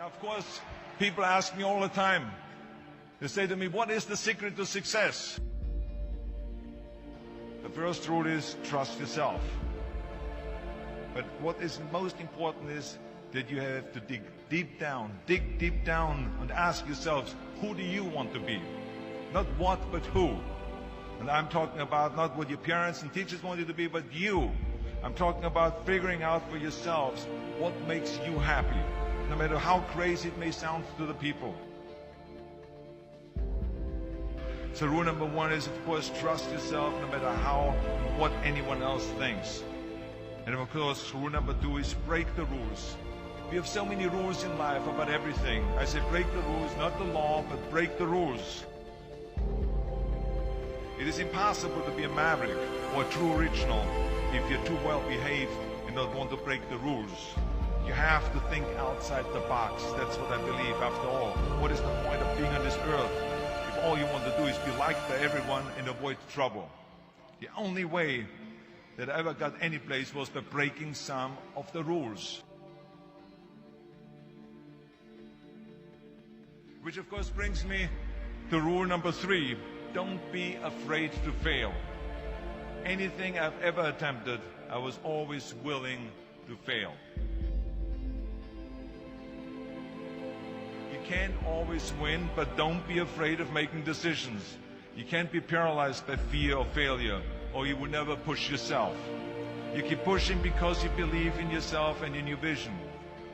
Now, of course, people ask me all the time. They say to me, what is the secret to success? The first rule is trust yourself. But what is most important is that you have to dig deep down and ask yourselves, who do you want to be? Not what, but who. And I'm talking about not what your parents and teachers want you to be, but you. I'm talking about figuring out for yourselves what makes you happy, no matter how crazy it may sound to the people. So rule number one is, of course, trust yourself no matter how and what anyone else thinks. And of course, rule number two is break the rules. We have so many rules in life about everything. I say break the rules, not the law, but break the rules. It is impossible to be a maverick or a true original if you're too well behaved and don't want to break the rules. You have to think outside the box. That's what I believe. After all, what is the point of being on this earth if all you want to do is be liked by everyone and avoid trouble? The only way that I ever got any place was by breaking some of the rules. Which of course brings me to rule number three. Don't be afraid to fail. Anything I've ever attempted, I was always willing to fail. You can't always win, but don't be afraid of making decisions. You can't be paralyzed by fear of failure, or you will never push yourself. You keep pushing because you believe in yourself and in your vision.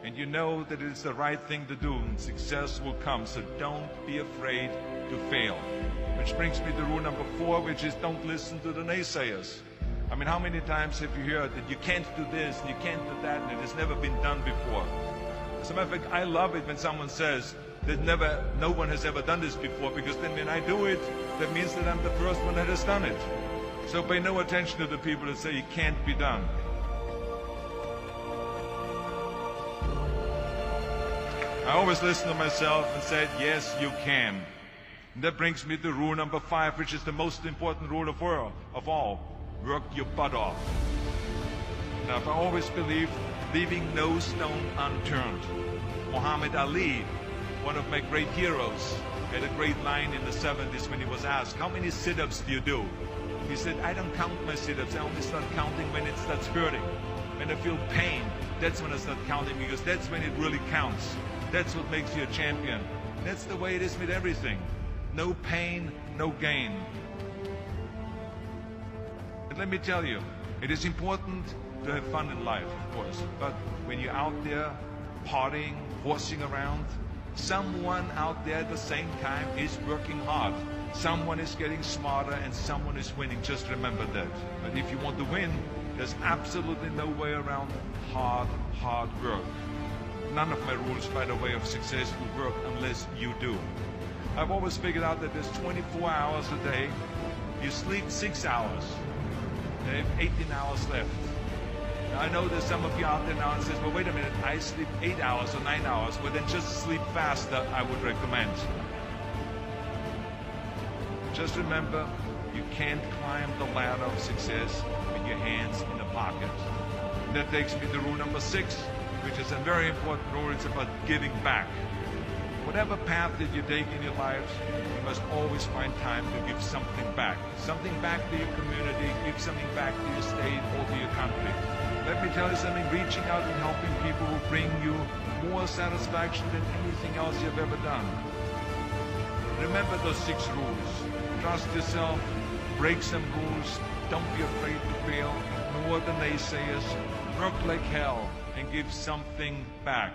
And you know that it is the right thing to do, and success will come. So don't be afraid to fail. Which brings me to rule number four, which is don't listen to the naysayers. I mean, how many times have you heard that you can't do this, and you can't do that, and it has never been done before? As a matter of fact, I love it when someone says that no one has ever done this before, because then when I do it, that means that I'm the first one that has done it. So pay no attention to the people that say it can't be done. I always listen to myself and said, yes, you can. And that brings me to rule number five, which is the most important rule of all. Work your butt off. Now, I've always believed leaving no stone unturned. Muhammad Ali, one of my great heroes, had a great line in the 70s when he was asked, how many sit-ups do you do? He said, I don't count my sit-ups. I only start counting when it starts hurting. When I feel pain, that's when I start counting, because that's when it really counts. That's what makes you a champion. That's the way it is with everything. No pain, no gain. But let me tell you, it is important to have fun in life, of course. But when you're out there partying, horsing around, someone out there at the same time is working hard. Someone is getting smarter and someone is winning. Just remember that. But if you want to win, there's absolutely no way around hard work. None of my rules, by the way, of success will work unless you do. I've always figured out that there's 24 hours a day. You sleep 6 hours. You have 18 hours left. Now, I know there's some of you out there now and says, well, wait a minute, I sleep 8 hours or 9 hours. Well, then just sleep faster, I would recommend. Just remember, you can't climb the ladder of success with your hands in the pocket. And that takes me to rule number 6, which is a very important rule. It's about giving back. Whatever path that you take in your lives, you must always find time to give something back. Something back to your community, give something back to your state or to your country. Let me tell you something, reaching out and helping people will bring you more satisfaction than anything else you've ever done. Remember those 6 rules. Trust yourself, break some rules, don't be afraid to fail, ignore the naysayers, work like hell, and give something back.